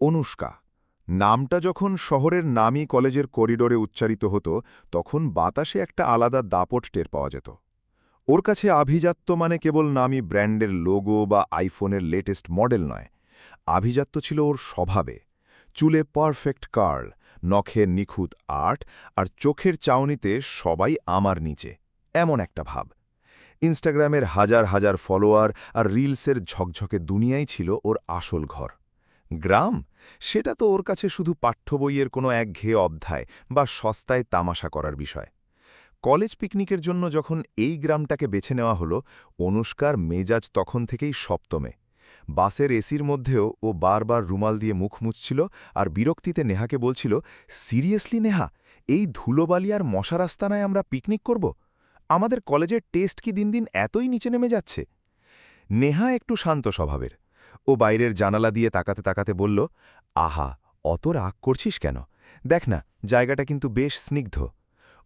অনুষ্কা। নামটা যখন শহরের নামী কলেজের করিডোরে উচ্চারিত হতো তখন বাতাসে একটা আলাদা দাপট টের পাওয়া যেত। ওর কাছে আভিজাত্য মানে কেবল নামী ব্র্যান্ডের লোগো বা আইফোনের লেটেস্ট মডেল নয়। আভিজাত্য ছিল ওর স্বভাবে। চুলে পারফেক্ট কার্ল, নখে নিখুঁত আর্ট, আর চোখের চাউনিতে সবাই আমার নিচে, এমন একটা ভাব। ইনস্টাগ্রামের হাজার হাজার ফলোয়ার আর রিলসের ঝকঝকে দুনিয়াই ছিল ওর আসল ঘর। গ্রাম, সেটা তো ওর কাছে শুধু পাঠ্য বইয়ের কোনো একঘেয়ে অধ্যায় বা সস্তায় তামাশা করার বিষয়। কলেজ পিকনিকের জন্য যখন এই গ্রামটাকে বেছে নেওয়া হলো, অনুষ্কার মেজাজ তখন থেকেই সপ্তমে। বাসের এসির মধ্যেও ও বারবার রুমাল দিয়ে মুখ মুছছিল আর বিরক্তিতে নেহাকে বলছিল, সিরিয়াসলি নেহা, এই ধুলোবালি আর মশার আস্তানায় আমরা পিকনিক করব? আমাদের কলেজের টেস্ট কি দিন দিন এতই নিচে নেমে যাচ্ছে? নেহা একটু শান্ত স্বভাবের। ও বাইরের জানালা দিয়ে তাকাতে তাকাতে বলল, আহা, অত রাগ করছিস কেন? দেখ না, জায়গাটা কিন্তু বেশ স্নিগ্ধ।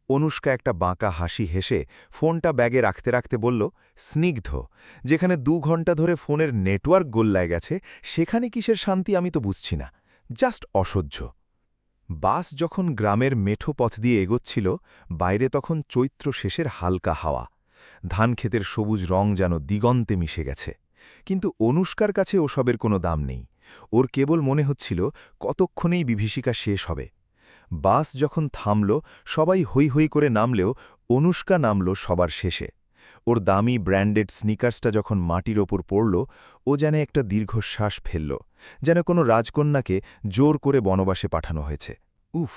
অনুষ্কা একটা বাঁকা হাসি হেসে ফোনটা ব্যাগে রাখতে রাখতে বলল, স্নিগ্ধ? যেখানে ২ ঘন্টা ধরে ফোনের নেটওয়ার্ক গোল্লায় গেছে, সেখানে কিসের শান্তি আমি তো বুঝছি না। জাস্ট অসহ্য। বাস যখন গ্রামের মেঠো পথ দিয়ে এগোচ্ছিল, বাইরে তখন চৈত্র শেষের হালকা হাওয়া। ধানক্ষেতের সবুজ রং যেন দিগন্তে মিশে গেছে। কিন্তু অনুষ্কার কাছে ওসবের কোনো দাম নেই। ওর কেবল মনে হচ্ছিল কতক্ষণেই বিভীষিকা শেষ হবে। বাস যখন থামল, সবাই হৈ হৈ করে নামলেও অনুষ্কা নামল সবার শেষে। ওর দামি ব্র্যান্ডেড স্নিকার্সটা যখন মাটির ওপর পড়ল, ও যেন একটা দীর্ঘশ্বাস ফেলল, যেন কোনো রাজকন্যাকে জোর করে বনবাসে পাঠানো হয়েছে। উফ,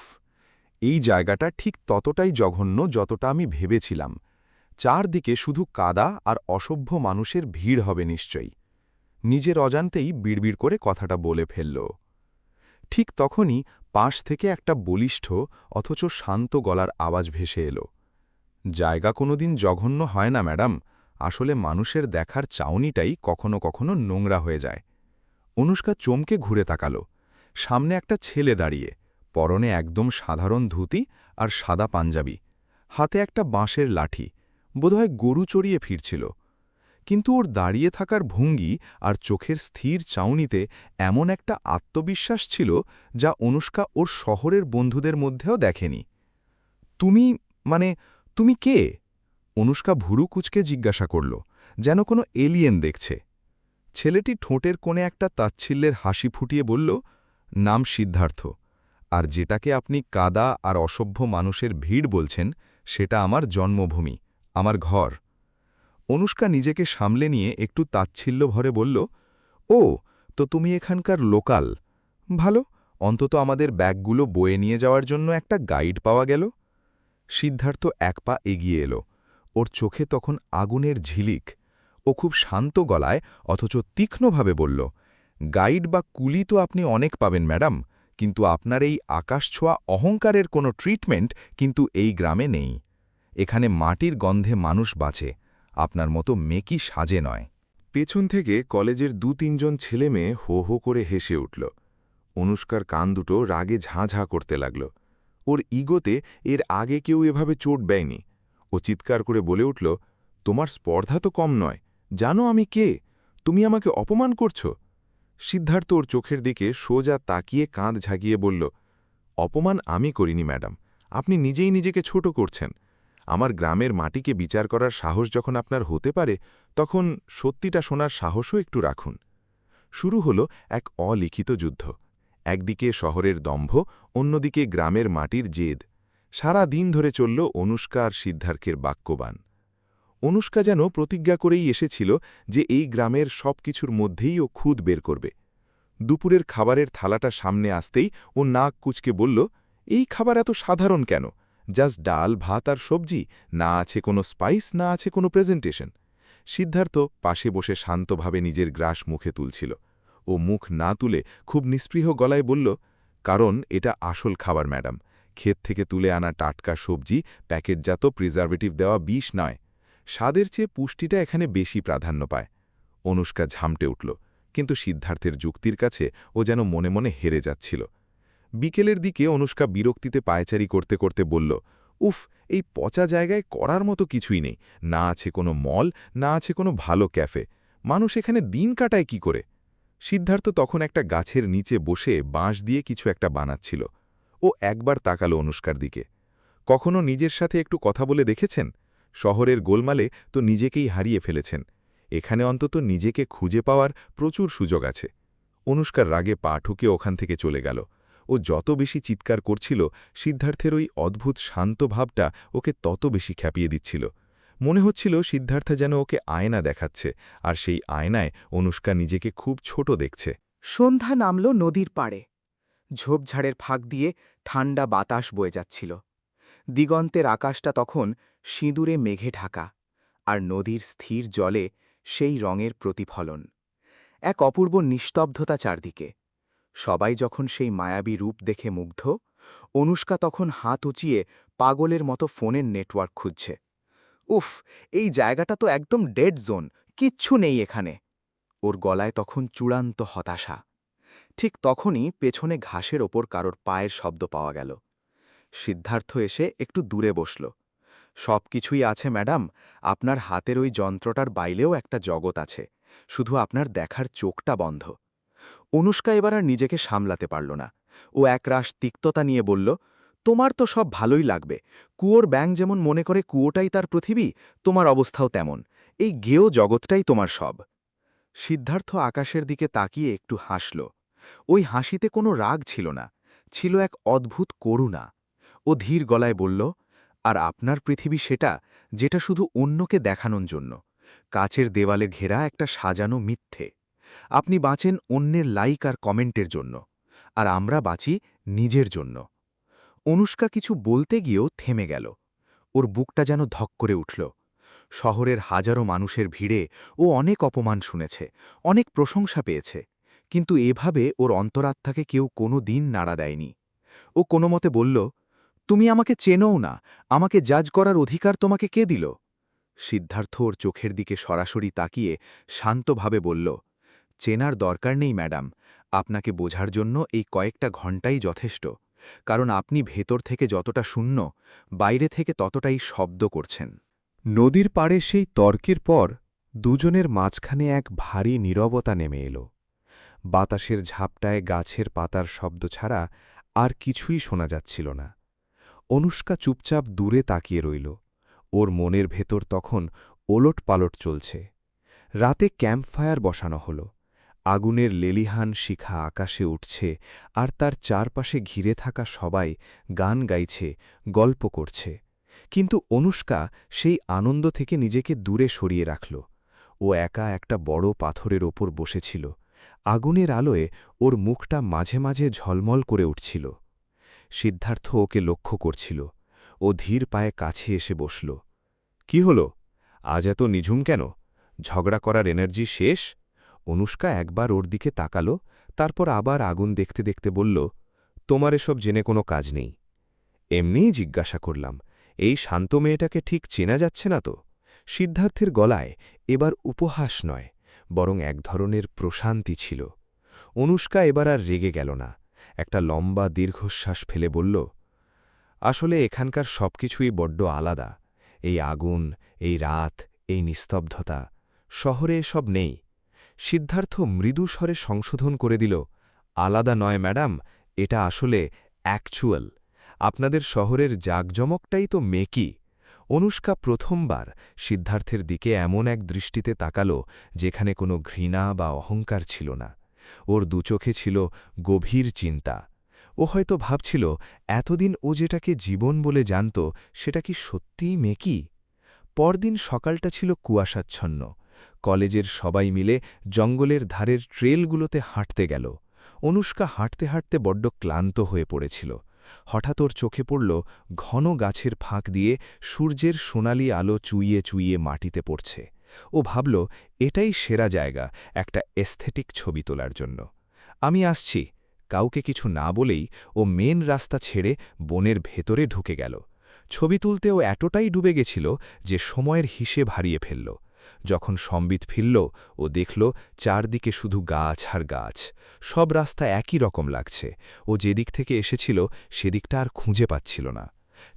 এই জায়গাটা ঠিক ততটাই জঘন্য যতটা আমি ভেবেছিলাম। চারদিকে শুধু কাদা আর অসভ্য মানুষের ভিড় হবে নিশ্চয়ই। নিজের অজান্তেই বিড়বিড় করে কথাটা বলে ফেলল। ঠিক তখনই পাশ থেকে একটা বলিষ্ঠ অথচ শান্ত গলার আওয়াজ ভেসে এলো। জায়গা কোনোদিন জঘন্য হয় না ম্যাডাম, আসলে মানুষের দেখার চাউনিটাই কখনো কখনো নোংরা হয়ে যায়। অনুষ্কা চমকে ঘুরে তাকাল। সামনে একটা ছেলে দাঁড়িয়ে, পরনে একদম সাধারণ ধুতি আর সাদা পাঞ্জাবি, হাতে একটা বাঁশের লাঠি, বোধহয় গরু চড়িয়ে ফিরছিল। কিন্তু ওর দাঁড়িয়ে থাকার ভঙ্গি আর চোখের স্থির চাউনিতে এমন একটা আত্মবিশ্বাস ছিল যা অনুষ্কা ওর শহরের বন্ধুদের মধ্যেও দেখেনি। তুমি মানে তুমি কে? অনুষ্কা ভুরু কুচকে জিজ্ঞাসা করল, যেন কোনো এলিয়েন দেখছে। ছেলেটি ঠোঁটের কোণে একটা তাচ্ছিল্যের হাসি ফুটিয়ে বলল, নাম সিদ্ধার্থ, আর যেটাকে আপনি কাদা আর অসভ্য মানুষের ভিড় বলছেন, সেটা আমার জন্মভূমি, আমার ঘর। অনুষ্কা নিজেকে সামলে নিয়ে একটু তাচ্ছিল্য ভরে বলল, ও, তো তুমি এখানকার লোকাল। ভালো, অন্তত আমাদের ব্যাগগুলো বয়ে নিয়ে যাওয়ার জন্য একটা গাইড পাওয়া গেল। সিদ্ধার্থ এক পা এগিয়ে এলো। ওর চোখে তখন আগুনের ঝিলিক। ও খুব শান্ত গলায় অথচ তীক্ষ্ণভাবে বলল, গাইড বা কুলি তো আপনি অনেক পাবেন ম্যাডাম, কিন্তু আপনার এই আকাশছোঁয়া অহংকারের কোনো ট্রিটমেন্ট কিন্তু এই গ্রামে নেই। এখানে মাটির গন্ধে মানুষ বাঁচে, আপনার মতো মেকি সাজে নয়। পেছন থেকে কলেজের ২-৩ জন ছেলেমেয়ে হো হো করে হেসে উঠল। অনুষ্কার কান দুটো রাগে ঝাঁ করতে লাগল। ওর ইগোতে এর আগে কেউ এভাবে চোট দেয়নি। ও চিৎকার করে বলে উঠল, তোমার স্পর্ধা তো কম নয়, জানো আমি কে? তুমি আমাকে অপমান করছ? সিদ্ধার্থ ওর চোখের দিকে সোজা তাকিয়ে কাঁধ ঝাঁকিয়ে বলল, অপমান আমি করিনি ম্যাডাম, আপনি নিজেই নিজেকে ছোট করছেন। আমার গ্রামের মাটিকে বিচার করার সাহস যখন আপনার হতে পারে, তখন সত্যিটা শোনার সাহসও একটু রাখুন। শুরু হলো এক অলিখিত যুদ্ধ। একদিকে শহরের দম্ভ, অন্যদিকে গ্রামের মাটির জেদ। সারা দিন ধরে চলল অনুষ্কা আর সিদ্ধার্থের বাক্যবান। অনুষ্কা যেন প্রতিজ্ঞা করেই এসেছিল যে এই গ্রামের সব কিছুর মধ্যেই ও খুদ বের করবে। দুপুরের খাবারের থালাটা সামনে আসতেই ও নাক কুচকে বলল, এই খাবার এত সাধারণ কেন? জাস্ট ডাল, ভাত আর সবজি, না আছে কোনো স্পাইস, না আছে কোনো প্রেজেন্টেশন। সিদ্ধার্থ পাশে বসে শান্তভাবে নিজের গ্রাস মুখে তুলছিল। ও মুখ না তুলে খুব নিস্পৃহ গলায় বলল, কারণ এটা আসল খাবার ম্যাডাম, ক্ষেত থেকে তুলে আনা টাটকা সবজি, প্যাকেটজাত প্রিজারভেটিভ দেওয়া বিষ নয়। স্বাদের চেয়ে পুষ্টিটা এখানে বেশি প্রাধান্য পায়। অনুষ্কা ঝামটে উঠল, কিন্তু সিদ্ধার্থের যুক্তির কাছে ও যেন মনে মনে হেরে যাচ্ছিল। বিকেলের দিকে অনুষ্কা বিরক্তিতে পায়চারি করতে করতে বলল, উফ, এই পচা জায়গায় করার মতো কিছুই নেই, না আছে কোনো মল, না আছে কোনো ভালো ক্যাফে। মানুষ এখানে দিন কাটায় কি করে? সিদ্ধার্থ তখন একটা গাছের নিচে বসে বাঁশ দিয়ে কিছু একটা বানাচ্ছিল। ও একবার তাকালো অনুষ্কার দিকে। কখনো নিজের সাথে একটু কথা বলে দেখেছেন? শহরের গোলমালে তো নিজেকেই হারিয়ে ফেলেছেন। এখানে অন্তত নিজেকে খুঁজে পাওয়ার প্রচুর সুযোগ আছে। অনুষ্কার রাগে পা ঠুকে ওখান থেকে চলে গেল। ও যত বেশি চিৎকার করছিল, সিদ্ধার্থের ওই অদ্ভুত শান্ত ভাবটা ওকে তত বেশি খ্যাপিয়ে দিচ্ছিল। মনে হচ্ছিল সিদ্ধার্থ যেন ওকে আয়না দেখাচ্ছে, আর সেই আয়নায় অনুষ্কা নিজেকে খুব ছোট দেখছে। সন্ধ্যা নামল নদীর পাড়ে। ঝোপঝাড়ের ফাঁক দিয়ে ঠান্ডা বাতাস বয়ে যাচ্ছিল। দিগন্তের আকাশটা তখন সিঁদুরে মেঘে ঢাকা, আর নদীর স্থির জলে সেই রঙের প্রতিফলন। এক অপূর্ব নিস্তব্ধতা চারদিকে। সবাই যখন সেই মায়াবী রূপ দেখে মুগ্ধ, অনুষ্কা তখন হাত উঁচিয়ে পাগলের মতো ফোনের নেটওয়ার্ক খুঁজছে। উফ, এই জায়গাটা তো একদম ডেড জোন, কিচ্ছু নেই এখানে। ওর গলায় তখন চূড়ান্ত হতাশা। ঠিক তখনই পেছনে ঘাসের ওপর কারোর পায়ের শব্দ পাওয়া গেল। সিদ্ধার্থ এসে একটু দূরে বসল। সব কিছুই আছে ম্যাডাম, আপনার হাতের ওই যন্ত্রটার বাইরেও একটা জগৎ আছে, শুধু আপনার দেখার চোখটা বন্ধ। অনুষ্কা এবার আর নিজেকে সামলাতে পারল না। ও একরাশ তিক্ততা নিয়ে বলল, তোমার তো সব ভালোই লাগবে। কুয়োর ব্যাঙ যেমন মনে করে কুয়োটাই তার পৃথিবী, তোমার অবস্থাও তেমন। এই গেয় জগৎটাই তোমার সব। সিদ্ধার্থ আকাশের দিকে তাকিয়ে একটু হাসল। ওই হাসিতে কোনো রাগ ছিল না, ছিল এক অদ্ভুত করুণা। ও ধীর গলায় বলল, আর আপনার পৃথিবী সেটা, যেটা শুধু অন্যকে দেখানোর জন্য, কাচের দেওয়ালে ঘেরা একটা সাজানো মিথ্যে। আপনি বাঁচেন অন্যের লাইক আর কমেন্টের জন্য, আর আমরা বাঁচি নিজের জন্য। অনুষ্কা কিছু বলতে গিয়েও থেমে গেল। ওর বুকটা যেন ধক করে উঠল। শহরের হাজারো মানুষের ভিড়ে ও অনেক অপমান শুনেছে, অনেক প্রশংসা পেয়েছে, কিন্তু এভাবে ওর অন্তরাত্মাকে কেউ কোনো দিন নাড়া দেয়নি। ও কোনো মতে বলল, তুমি আমাকে চেনও না, আমাকে জাজ করার অধিকার তোমাকে কে দিল? সিদ্ধার্থ ওর চোখের দিকে সরাসরি তাকিয়ে শান্তভাবে বলল, চেনার দরকার নেই ম্যাডাম, আপনাকে বোঝার জন্য এই কয়েকটা ঘণ্টাই যথেষ্ট, কারণ আপনি ভেতর থেকে যতটা শূন্য, বাইরে থেকে ততটাই শব্দ করছেন। নদীর পাড়ে সেই তর্কের পর দুজনের মাঝখানে এক ভারী নীরবতা নেমে এলো। বাতাসের ঝাপটায় গাছের পাতার শব্দ ছাড়া আর কিছুই শোনা যাচ্ছিল না। অনুষ্কা চুপচাপ দূরে তাকিয়ে রইল। ওর মনের ভেতর তখন ওলটপালট চলছে। রাতে ক্যাম্পফায়ার বসানো হল। আগুনের লেলিহান শিখা আকাশে উঠছে, আর তার চারপাশে ঘিরে থাকা সবাই গান গাইছে, গল্প করছে। কিন্তু অনুষ্কা সেই আনন্দ থেকে নিজেকে দূরে সরিয়ে রাখল। ও একা একটা বড় পাথরের ওপর বসেছিল। আগুনের আলোয় ওর মুখটা মাঝে মাঝে ঝলমল করে উঠছিল। সিদ্ধার্থ ওকে লক্ষ্য করছিল। ও ধীর পায়ে কাছে এসে বসল। কি হল? আজ এত নিঝুম কেন? ঝগড়া করার এনার্জি শেষ? অনুষ্কা একবার ওর দিকে তাকাল, তারপর আবার আগুন দেখতে দেখতে বলল, তোমার এসব জেনে কোনো কাজ নেই। এমনিই জিজ্ঞাসা করলাম, এই শান্ত মেয়েটাকে ঠিক চেনা যাচ্ছে না তো? সিদ্ধার্থের গলায় এবার উপহাস নয়, বরং এক ধরনের প্রশান্তি ছিল। অনুষ্কা এবার আর রেগে গেল না। একটা লম্বা দীর্ঘশ্বাস ফেলে বলল, আসলে এখানকার সবকিছুই বড্ড আলাদা। এই আগুন, এই রাত, এই নিস্তব্ধতা, শহরে এসব নেই। সিদ্ধার্থ মৃদু স্বরে সংশোধন করে দিল, আলাদা নয় ম্যাডাম, এটা আসলে অ্যাকচুয়াল। আপনাদের শহরের জাকজমকটাই তো মেকি। অনুষ্কা প্রথমবার সিদ্ধার্থের দিকে এমন এক দৃষ্টিতে তাকাল যেখানে কোনো ঘৃণা বা অহংকার ছিল না। ওর দুচোখে ছিল গভীর চিন্তা। ও হয়তো ভাবছিল, এতদিন ও যেটাকে জীবন বলে জানত, সেটা কি সত্যিই মেকি? পরদিন সকালটা ছিল কুয়াশাচ্ছন্ন। কলেজের সবাই মিলে জঙ্গলের ধারের ট্রেলগুলোতে হাঁটতে গেল। অনুষ্কা হাঁটতে হাঁটতে বড্ড ক্লান্ত হয়ে পড়েছিল। হঠাৎ ওর চোখে পড়ল ঘন গাছের ফাঁক দিয়ে সূর্যের সোনালি আলো চুইয়ে চুইয়ে মাটিতে পড়ছে। ও ভাবল, এটাই সেরা জায়গা একটা এস্থেটিক ছবি তোলার জন্য। আমি আসছি। কাউকে কিছু না বলেই ও মেন রাস্তা ছেড়ে বনের ভেতরে ঢুকে গেল। ছবি তুলতে ও এতটাই ডুবে গেছিল যে সময়ের হিসেব হারিয়ে ফেলল। যখন সম্বিত ফিরল, ও দেখল চারদিকে শুধু গাছ আর গাছ। সব রাস্তা একই রকম লাগছে। ও যেদিক থেকে এসেছিল সেদিকটা আর খুঁজে পাচ্ছিল না।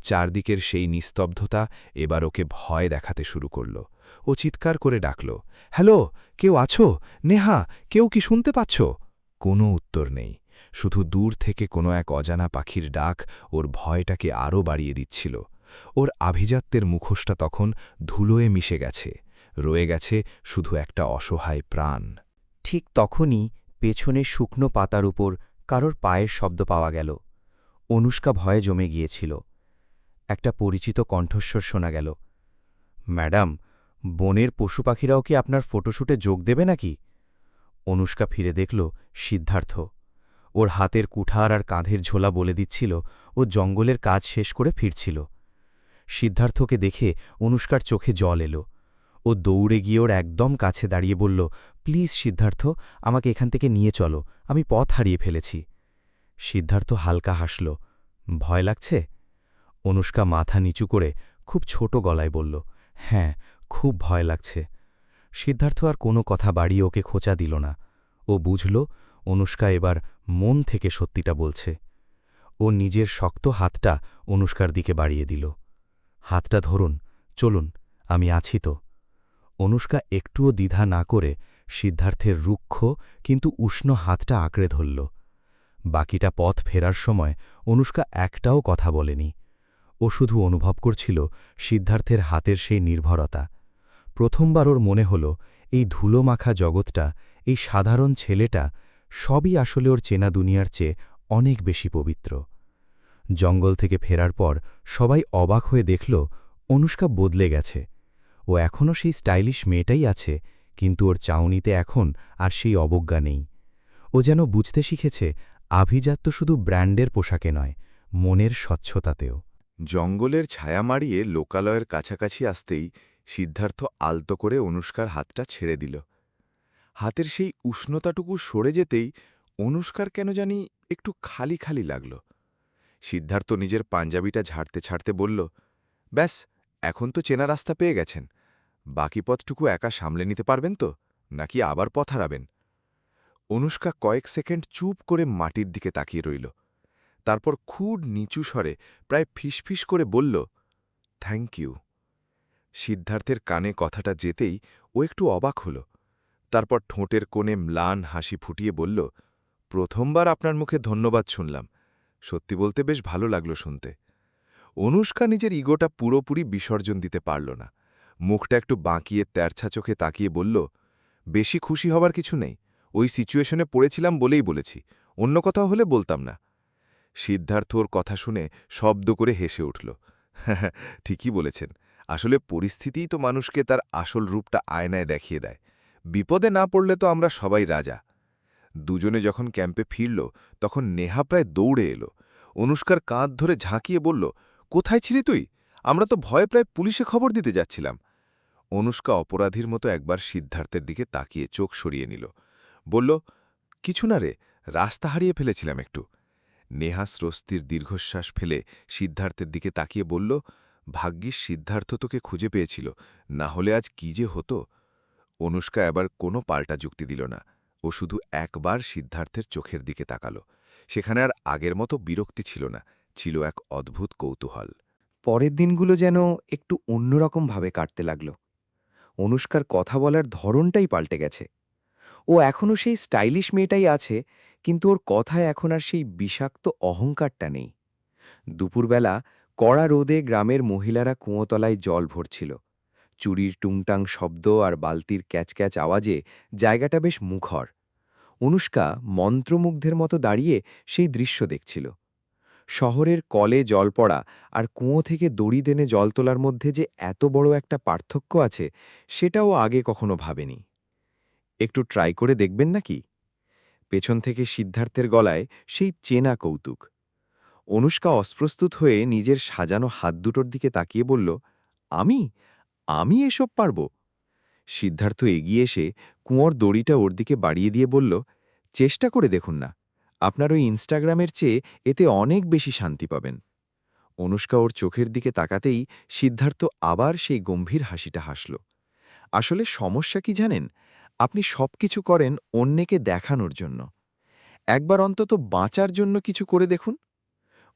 চারদিকের সেই নিস্তব্ধতা এবার ওকে ভয় দেখাতে শুরু করল। ও চিৎকার করে ডাকল, হ্যালো, কেউ আছো? নেহা, কেউ কি শুনতে পাচ্ছ? কোনো উত্তর নেই, শুধু দূর থেকে কোনো এক অজানা পাখির ডাক ওর ভয়টাকে আরও বাড়িয়ে দিচ্ছিল। ওর আভিজাত্যের মুখোশটা তখন ধুলোয় মিশে গেছে, রয়ে গেছে শুধু একটা অসহায় প্রাণ। ঠিক তখনই পেছনে শুকনো পাতার উপর কারোর পায়ের শব্দ পাওয়া গেল। অনুষ্কা ভয়ে জমে গিয়েছিল। একটা পরিচিত কণ্ঠস্বর শোনা গেল, ম্যাডাম, বনের পশু পাখিরাও কি আপনার ফটোশ্যুটে যোগ দেবে নাকি? অনুষ্কা ফিরে দেখল সিদ্ধার্থ। ওর হাতের কুঠার আর কাঁধের ঝোলা বলে দিচ্ছিল ও জঙ্গলের কাজ শেষ করে ফিরছিল। সিদ্ধার্থকে দেখে অনুষ্কার চোখে জল এলো। ও দৌড়ে গিয়ে ওর একদম কাছে দাঁড়িয়ে বলল, প্লিজ সিদ্ধার্থ, আমাকে এখান থেকে নিয়ে চলো, আমি পথ হারিয়ে ফেলেছি। সিদ্ধার্থ হালকা হাসল, ভয় লাগছে? অনুষ্কা মাথা নিচু করে খুব ছোট গলায় বলল, হ্যাঁ, খুব ভয় লাগছে। সিদ্ধার্থ আর কোনো কথা বাড়িয়ে ওকে খোঁচা দিল না। ও বুঝল অনুষ্কা এবার মন থেকে সত্যিটা বলছে। ও নিজের শক্ত হাতটা অনুষ্কার দিকে বাড়িয়ে দিল। হাতটা ধরুন, চলুন, আমি আছি তো। অনুষ্কা একটুও দ্বিধা না করে সিদ্ধার্থের রুক্ষ কিন্তু উষ্ণ হাতটা আঁকড়ে ধরল। বাকিটা পথ ফেরার সময় অনুষ্কা একটাও কথা বলেনি। ও শুধু অনুভব করছিল সিদ্ধার্থের হাতের সেই নির্ভরতা। প্রথমবার ওর মনে হল এই ধুলোমাখা জগৎটা, এই সাধারণ ছেলেটা, সবই আসলে ওর চেনা দুনিয়ার চেয়ে অনেক বেশি পবিত্র। জঙ্গল থেকে ফেরার পর সবাই অবাক হয়ে দেখল অনুষ্কা বদলে গেছে। ও এখনও সেই স্টাইলিশ মেয়েটাই আছে, কিন্তু ওর চাউনিতে এখন আর সেই অবজ্ঞা নেই। ও যেন বুঝতে শিখেছে আভিজাত্য শুধু ব্র্যান্ডের পোশাকে নয়, মনের স্বচ্ছতাতেও। জঙ্গলের ছায়া মাড়িয়ে লোকালয়ের কাছাকাছি আসতেই সিদ্ধার্থ আলতো করে অনুষ্কার হাতটা ছেড়ে দিল। হাতের সেই উষ্ণতাটুকু সরে যেতেই অনুষ্কার কেন জানি একটু খালি খালি লাগল। সিদ্ধার্থ নিজের পাঞ্জাবিটা ঝাড়তে ছাড়তে বলল, ব্যাস, এখন তো চেনা রাস্তা পেয়ে গেছেন, বাকি পথটুকু একা সামলে নিতে পারবেন তো, নাকি আবার পথ হারাবেন? অনুষ্কা কয়েক সেকেন্ড চুপ করে মাটির দিকে তাকিয়ে রইল। তারপর খুব নিচু স্বরে প্রায় ফিসফিস করে বলল, থ্যাংক ইউ। সিদ্ধার্থের কানে কথাটা যেতেই ও একটু অবাক হল। তারপর ঠোঁটের কোণে ম্লান হাসি ফুটিয়ে বলল, প্রথমবার আপনার মুখে ধন্যবাদ শুনলাম, সত্যি বলতে বেশ ভালো লাগল শুনতে। অনুষ্কা নিজের ইগোটা পুরোপুরি বিসর্জন দিতে পারল না। মুখটা একটু বাঁকিয়ে তেরছা চোখে তাকিয়ে বলল, বেশি খুশি হবার কিছু নেই, ওই সিচুয়েশনে পড়েছিলাম বলেই বলেছি, অন্য কথাও হলে বলতাম না। সিদ্ধার্থ ওর কথা শুনে শব্দ করে হেসে উঠল, হ্যাঁ, ঠিকই বলেছেন, আসলে পরিস্থিতিই তো মানুষকে তার আসল রূপটা আয়নায় দেখিয়ে দেয়। বিপদে না পড়লে তো আমরা সবাই রাজা। দুজনে যখন ক্যাম্পে ফিরল তখন নেহা প্রায় দৌড়ে এলো। অনুষ্কার কাঁধ ধরে ঝাঁকিয়ে বলল, কোথায় ছিলি তুই? আমরা তো ভয়ে প্রায় পুলিশে খবর দিতে যাচ্ছিলাম। অনুষ্কা অপরাধীর মতো একবার সিদ্ধার্থের দিকে তাকিয়ে চোখ সরিয়ে নিল, বলল, কিছু না রে, রাস্তা হারিয়ে ফেলেছিলাম একটু। নেহা স্বস্তির দীর্ঘশ্বাস ফেলে সিদ্ধার্থের দিকে তাকিয়ে বলল, ভাগ্যিস সিদ্ধার্থ তোকে খুঁজে পেয়েছিল, না হলে আজ কি যে হতো। অনুষ্কা এবার কোনো পাল্টা যুক্তি দিল না। ও শুধু একবার সিদ্ধার্থের চোখের দিকে তাকাল। সেখানে আর আগের মতো বিরক্তি ছিল না, ছিল এক অদ্ভুত কৌতূহল। পরের দিনগুলো যেন একটু অন্যরকমভাবে কাটতে লাগল। অনুষ্কার কথা বলার ধরনটাই পাল্টে গেছে। ও এখনও সেই স্টাইলিশ মেয়েটাই আছে, কিন্তু ওর কথায় এখন আর সেই বিষাক্ত অহংকারটা নেই। দুপুরবেলা কড়া রোদে গ্রামের মহিলারা কুঁয়োতলায় জল ভরছিল। চুরির টুংটাং শব্দ আর বালতির ক্যাচক্যাচ আওয়াজে জায়গাটা বেশ মুখর। অনুষ্কা মন্ত্রমুগ্ধের মতো দাঁড়িয়ে সেই দৃশ্য দেখছিল। শহরের কলে জল পড়া আর কুঁয়ো থেকে দড়ি টেনে জল তোলার মধ্যে যে এত বড় একটা পার্থক্য আছে, সেটাও আগে কখনো ভাবেনি। একটু ট্রাই করে দেখবেন নাকি? পেছন থেকে সিদ্ধার্থের গলায় সেই চেনা কৌতুক। অনুষ্কা অস্প্রস্তুত হয়ে নিজের সাজানো হাত দুটোর দিকে তাকিয়ে বলল, আমি আমি এসব পারব? সিদ্ধার্থ এগিয়ে এসে কুঁয়োর দড়িটা ওর দিকে বাড়িয়ে দিয়ে বলল, চেষ্টা করে দেখুন না, আপনার ওই ইনস্টাগ্রামের চেয়ে এতে অনেক বেশি শান্তি পাবেন। অনুষ্কা ওর চোখের দিকে তাকাতেই সিদ্ধার্থ আবার সেই গম্ভীর হাসিটা হাসল। আসলে সমস্যা কি জানেন? আপনি সবকিছু করেন অন্যকে দেখানোর জন্য। একবার অন্তত বাঁচার জন্য কিছু করে দেখুন।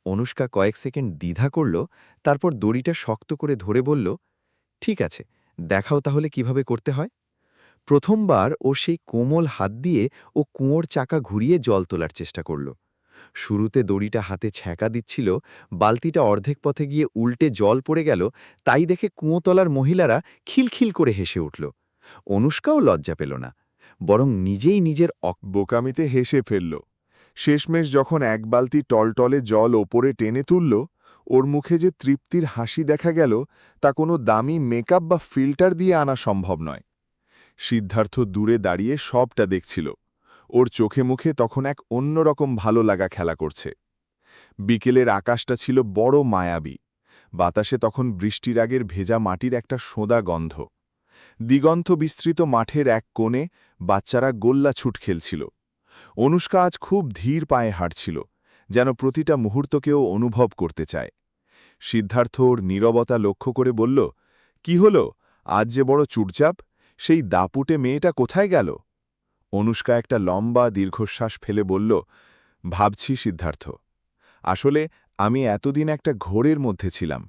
অনুষ্কা কয়েক সেকেন্ড দ্বিধা করল, তারপর দড়িটা শক্ত করে ধরে বলল, ঠিক আছে, দেখাও তাহলে কিভাবে করতে হয়। প্রথমবার ও সেই কোমল হাত দিয়ে ও কুঁয়োর চাকা ঘুরিয়ে জল তোলার চেষ্টা করল। শুরুতে দড়িটা হাতে ছ্যাঁকা দিচ্ছিল, বালতিটা অর্ধেক পথে গিয়ে উল্টে জল পড়ে গেল, তাই দেখে কুঁয়োতলার মহিলারা খিলখিল করে হেসে উঠল। অনুষ্কাও লজ্জা পেল না, বরং নিজেই নিজের বোকামিতে হেসে ফেলল। শেষমেশ যখন এক বালতি টলটলে জল ওপরে টেনে তুলল, ওর মুখে যে তৃপ্তির হাসি দেখা গেল তা কোনো দামি মেকআপ বা ফিল্টার দিয়ে আনা সম্ভব নয়। সিদ্ধার্থ দূরে দাঁড়িয়ে সবটা দেখছিল। ওর চোখে মুখে তখন এক অন্যরকম ভালো লাগা খেলা করছে। বিকেলের আকাশটা ছিল বড় মায়াবী। বাতাসে তখন বৃষ্টির আগের ভেজা মাটির একটা সোঁদা গন্ধ। দিগন্ত বিস্তৃত মাঠের এক কোণে বাচ্চারা গোল্লা ছুট খেলছিল। অনুষ্কা আজ খুব ধীর পায়ে হাঁটছিল, যেন প্রতিটা মুহূর্তকেও অনুভব করতে চায়। সিদ্ধার্থ ওর নীরবতা লক্ষ্য করে বলল, কি হলো, আজ যে বড় চুপচাপ, সেই দাপুটে মেয়েটা কোথায় গেল? অনুষ্কা একটা লম্বা দীর্ঘশ্বাস ফেলে বলল, ভাবছি সিদ্ধার্থ, আসলে আমি এতদিন একটা ঘোরের মধ্যে ছিলাম।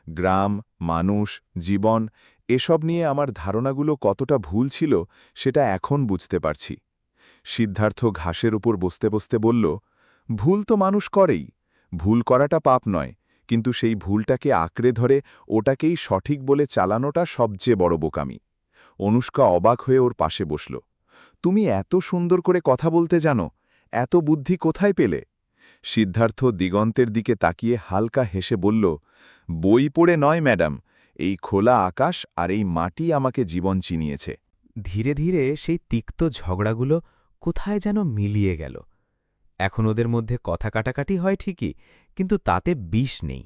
গ্রাম, মানুষ, জীবন এসব নিয়ে আমার ধারণাগুলো কতটা ভুল ছিল সেটা এখন বুঝতে পারছি। সিদ্ধার্থ ঘাসের উপর বসতে বসতে বলল, ভুল তো মানুষ করেই, ভুল করাটা পাপ নয়, কিন্তু সেই ভুলটাকে আঁকড়ে ধরে ওটাকেই সঠিক বলে চালানোটা সবচেয়ে বড় বোকামি। অনুষ্কা অবাক হয়ে ওর পাশে বসল। তুমি এত সুন্দর করে কথা বলতে জানো, এত বুদ্ধি কোথায় পেলে? সিদ্ধার্থ দিগন্তের দিকে তাকিয়ে হালকা হেসে বলল, বই পড়ে নয় ম্যাডাম, এই খোলা আকাশ আর এই মাটি আমাকে জীবন চিনিয়েছে। ধীরে ধীরে সেই তিক্ত ঝগড়াগুলো কোথায় যেন মিলিয়ে গেল। এখন ওদের মধ্যে কথা কাটাকাটি হয় ঠিকই, কিন্তু তাতে বিষ নেই।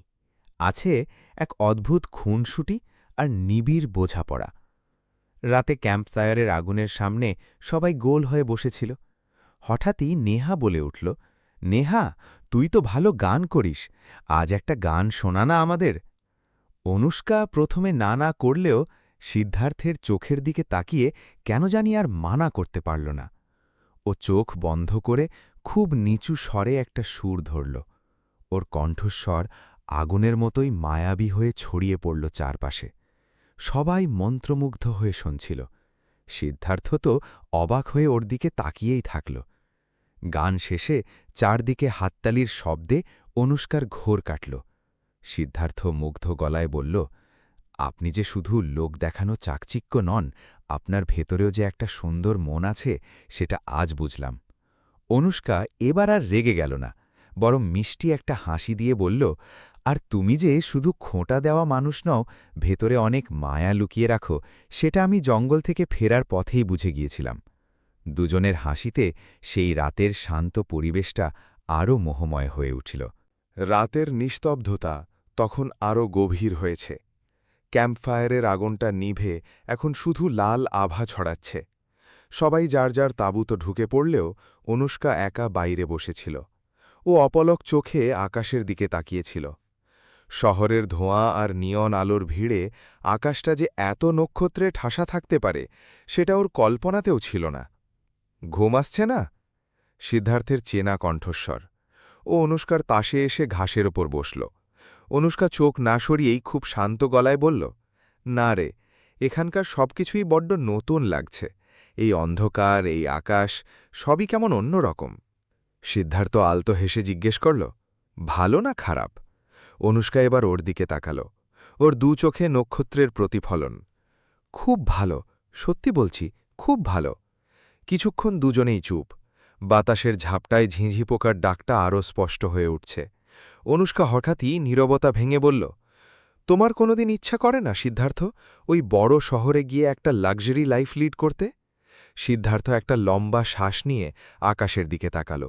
আছে এক অদ্ভুত খুনসুটি আর নিবিড় বোঝাপড়া। রাতে ক্যাম্পফায়ারের আগুনের সামনে সবাই গোল হয়ে বসেছিল। হঠাৎই নেহা বলে উঠল, নেহা, তুই তো ভালো গান করিস, আজ একটা গান শোনা না আমাদের। অনুষ্কা প্রথমে না না করলেও সিদ্ধার্থের চোখের দিকে তাকিয়ে কেন জানি আর মানা করতে পারল না। ও চোখ বন্ধ করে খুব নিচু স্বরে একটা সুর ধরল। ওর কণ্ঠস্বর আগুনের মতোই মায়াবী হয়ে ছড়িয়ে পড়ল চারপাশে। সবাই মন্ত্রমুগ্ধ হয়ে শুনছিল। সিদ্ধার্থ তো অবাক হয়ে ওর দিকে তাকিয়েই থাকল। গান শেষে চারদিকে হাততালির শব্দে অনুষ্কার ঘোর কাটল। সিদ্ধার্থ মুগ্ধ গলায় বলল, আপনি যে শুধু লোক দেখানো চাকচিক্য নন, আপনার ভেতরেও যে একটা সুন্দর মন আছে, সেটা আজ বুঝলাম। অনুষ্কা এবার আর রেগে গেল না, বরং মিষ্টি একটা হাসি দিয়ে বলল, আর তুমি যে শুধু খোঁটা দেওয়া মানুষ নও, ভেতরে অনেক মায়া লুকিয়ে রাখো, সেটা আমি জঙ্গল থেকে ফেরার পথেই বুঝে গিয়েছিলাম। দুজনের হাসিতে সেই রাতের শান্ত পরিবেশটা আরও মোহময় হয়ে উঠল। রাতের নিস্তব্ধতা তখন আরও গভীর হয়েছে। ক্যাম্পফায়ারের আগুনটা নিভে এখন শুধু লাল আভা ছড়াচ্ছে। সবাই যার যার তাঁবুতে ঢুকে পড়লেও অনুষ্কা একা বাইরে বসেছিল। ও অপলক চোখে আকাশের দিকে তাকিয়েছিল। শহরের ধোঁয়া আর নিয়ন আলোর ভিড়ে আকাশটা যে এত নক্ষত্রে ঠাসা থাকতে পারে সেটা ওর কল্পনাতেও ছিল না। ঘুম আসছে না? সিদ্ধার্থের চেনা কণ্ঠস্বর। ও অনুষ্কার তাসে এসে ঘাসের ওপর বসল। অনুষ্কা চোখ না সরিয়েই খুব শান্ত গলায় বলল, না রে, এখানকার সবকিছুই বড্ড নতুন লাগছে। এই অন্ধকার, এই আকাশ, সবই কেমন অন্যরকম। সিদ্ধার্থ আলতো হেসে জিজ্ঞেস করল, ভালো না খারাপ? অনুষ্কা এবার ওর দিকে তাকাল। ওর দু চোখে নক্ষত্রের প্রতিফলন। খুব ভালো, সত্যি বলছি, খুব ভালো। কিছুক্ষণ দুজনেই চুপ। বাতাসের ঝাপটায় ঝিঁঝি পোকার ডাকটা আরও স্পষ্ট হয়ে উঠছে। অনুষ্কা হঠাৎই নীরবতা ভেঙে বলল, তোমার কোনোদিন ইচ্ছা করে না সিদ্ধার্থ, ওই বড় শহরে গিয়ে একটা লাক্সারি লাইফ লিড করতে? সিদ্ধার্থ একটা লম্বা শ্বাস নিয়ে আকাশের দিকে তাকাল।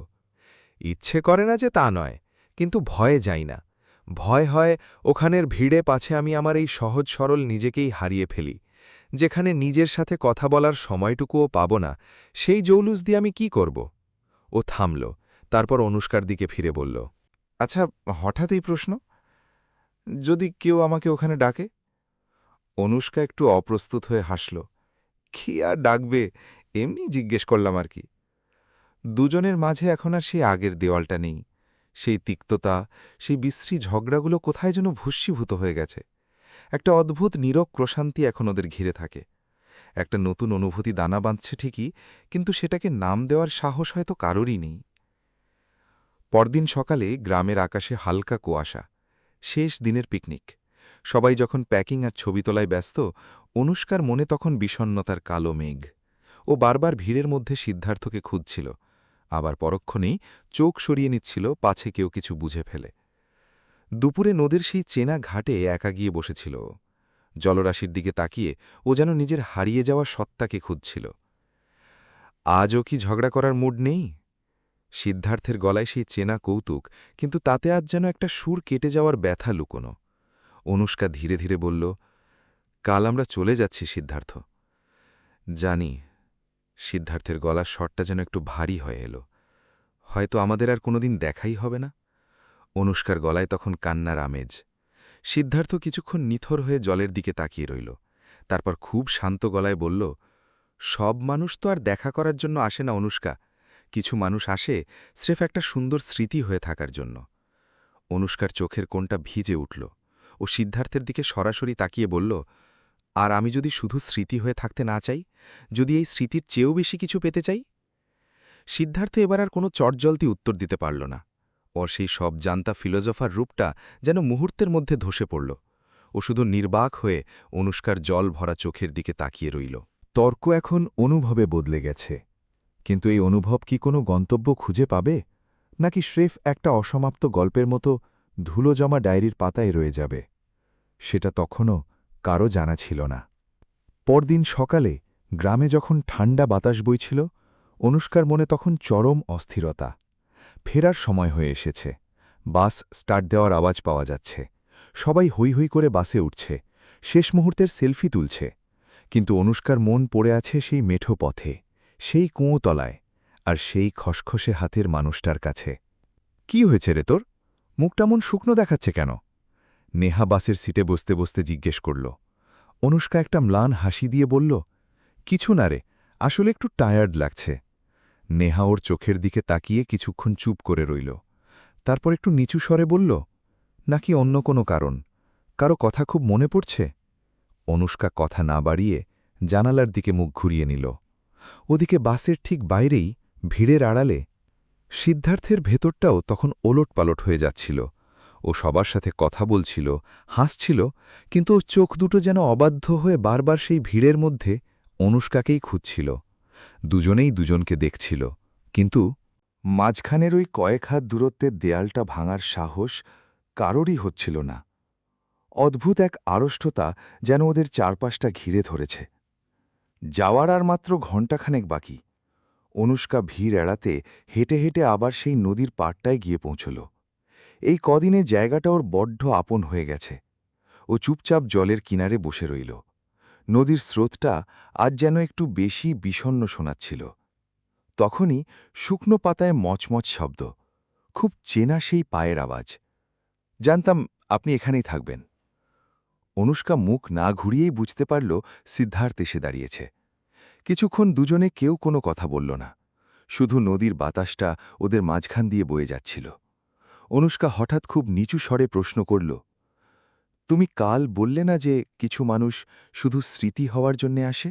ইচ্ছে করে না যে তা নয়, কিন্তু ভয়ে যাই না। ভয় হয় ওখানের ভিড়ে পাছে আমি আমার এই সহজ সরল নিজেকেই হারিয়ে ফেলি। যেখানে নিজের সাথে কথা বলার সময়টুকুও পাব না, সেই জৌলুস দিয়ে আমি কি করব? ও থামল, তারপর অনুষ্কার দিকে ফিরে বলল, আচ্ছা, হঠাৎ এই প্রশ্ন? যদি কেউ আমাকে ওখানে ডাকে? অনুষ্কা একটু অপ্রস্তুত হয়ে হাসল। কি আর ডাকবে, এমনি জিজ্ঞেস করলাম আর কি। দুজনের মাঝে এখন আর সেই আগের দেওয়ালটা নেই। সেই তিক্ততা, সেই বিশ্রী ঝগড়াগুলো কোথায় যেন ভস্মীভূত হয়ে গেছে। একটা অদ্ভুত নীরব প্রশান্তি এখন ওদের ঘিরে থাকে। একটা নতুন অনুভূতি দানা বাঁধছে ঠিকই, কিন্তু সেটাকে নাম দেওয়ার সাহস হয়তো কারোরই নেই। পরদিন সকালে গ্রামের আকাশে হালকা কুয়াশা, শেষ দিনের পিকনিক। সবাই যখন প্যাকিং আর ছবি তোলায় ব্যস্ত, অনুষ্কার মনে তখন বিষণ্ণতার কালো মেঘ। ও বারবার ভিড়ের মধ্যে সিদ্ধার্থকে খুঁজছিল, আবার পরক্ষণেই চোখ সরিয়ে নিচ্ছিল পাছে কেউ কিছু বুঝে ফেলে। দুপুরে নদীর সেই চেনা ঘাটে একা গিয়ে বসেছিল ও। জলরাশির দিকে তাকিয়ে ও যেন নিজের হারিয়ে যাওয়া সত্তাকে খুঁজছিল। আজও কি ঝগড়া করার মুড নেই? সিদ্ধার্থের গলায় সেই চেনা কৌতুক, কিন্তু তাতে আজ যেন একটা সুর কেটে যাওয়ার ব্যথা লুকোনো। অনুষ্কা ধীরে ধীরে বলল, কাল আমরা চলে যাচ্ছি সিদ্ধার্থ। জানি। সিদ্ধার্থের গলার স্বরটা যেন একটু ভারী হয়ে এলো। হয়তো আমাদের আর কোনোদিন দেখাই হবে না। অনুষ্কার গলায় তখন কান্নার আমেজ। সিদ্ধার্থ কিছুক্ষণ নিথর হয়ে জলের দিকে তাকিয়ে রইল, তারপর খুব শান্ত গলায় বলল, সব মানুষ তো আর দেখা করার জন্য আসে না অনুষ্কা। কিছু মানুষ আসে স্রেফ একটা সুন্দর স্মৃতি হয়ে থাকার জন্য। অনুষ্কার চোখের কোণটা ভিজে উঠল। ও সিদ্ধার্থের দিকে সরাসরি তাকিয়ে বলল, আর আমি যদি শুধু স্মৃতি হয়ে থাকতে না চাই, যদি এই স্মৃতির চেয়েও বেশি কিছু পেতে চাই? সিদ্ধার্থ এবার আর কোনো চটজলতি উত্তর দিতে পারল না। ওর সেই সব জানতা ফিলোজফার রূপটা যেন মুহূর্তের মধ্যে ধসে পড়ল। ও শুধু নির্বাক হয়ে অনুষ্কার জল ভরা চোখের দিকে তাকিয়ে রইল। তর্ক এখন অনুভবে বদলে গেছে, কিন্তু এই অনুভব কি কোনো গন্তব্য খুঁজে পাবে, নাকি স্রেফ একটা অসমাপ্ত গল্পের মতো ধুলো জমা ডায়েরির পাতায় রয়ে যাবে? সেটা তখনও কারও জানা ছিল না। পরদিন সকালে গ্রামে যখন ঠান্ডা বাতাস বইছিল, অনুষ্কার মনে তখন চরম অস্থিরতা। ফেরার সময় হয়ে এসেছে। বাস স্টার্ট দেওয়ার আওয়াজ পাওয়া যাচ্ছে। সবাই হৈ হৈ করে বাসে উঠছে, শেষ মুহূর্তের সেলফি তুলছে। কিন্তু অনুষ্কার মন পড়ে আছে সেই মেঠো পথে, সেই কুঁয়োতলায়, আর সেই খসখসে হাতের মানুষটার কাছে। কি হয়েছে রে তোর? মুখটা মন শুকনো দেখাচ্ছে কেন? নেহা বাসের সিটে বসতে বসতে জিজ্ঞেস করল। অনুষ্কা একটা ম্লান হাসি দিয়ে বলল, কিছু না রে, আসলে একটু টায়ার্ড লাগছে। নেহা ওর চোখের দিকে তাকিয়ে কিছুক্ষণ চুপ করে রইল, তারপর একটু নিচু স্বরে বলল, নাকি অন্য কোনো কারণ? কারো কথা খুব মনে পড়ছে? অনুষ্কা কথা না বাড়িয়ে জানালার দিকে মুখ ঘুরিয়ে নিল। ওদিকে বাসের ঠিক বাইরেই, ভিড়ের আড়ালে, সিদ্ধার্থের ভেতরটাও তখন ওলটপালট হয়ে যাচ্ছিল। ও সবার সাথে কথা বলছিল, হাসছিল, কিন্তু ওর চোখ দুটো যেন অবাধ্য হয়ে বারবার সেই ভিড়ের মধ্যে অনুষ্কাকেই খুঁজছিল। দুজনেই দুজনকে দেখছিল, কিন্তু মাঝখানের ওই কয়েক হাত দূরত্বের দেয়ালটা ভাঙার সাহস কারোরই হচ্ছিল না। অদ্ভুত এক আড়ষ্টতা যেন ওদের চারপাশটা ঘিরে ধরেছে। যাওয়ার আর মাত্র ঘণ্টাখানেক বাকি। অনুষ্কা ভিড় এড়াতে হেঁটে হেঁটে আবার সেই নদীর পাড়টায় গিয়ে পৌঁছল। এই কদিনে জায়গাটা ওর বড্ড আপন হয়ে গেছে। ও চুপচাপ জলের কিনারে বসে রইল। নদীর স্রোতটা আজ যেন একটু বেশি বিষণ্ণ শোনাচ্ছিল। তখনই শুকনো পাতায় মচমচ শব্দ, খুব চেনা সেই পায়ের আওয়াজ। জানতাম আপনি এখানেই থাকবেন। অনুষ্কা মুখ না ঘুরিয়েই বুঝতে পারল সিদ্ধার্থ এসে দাঁড়িয়েছে। কিছুক্ষণ দুজনে কেউ কোনো কথা বলল না, শুধু নদীর বাতাসটা ওদের মাঝখান দিয়ে বয়ে যাচ্ছিল। অনুষ্কা হঠাৎ খুব নিচু স্বরে প্রশ্ন করল, তুমি কাল বললে না যে কিছু মানুষ শুধু স্মৃতি হওয়ার জন্যে আসে?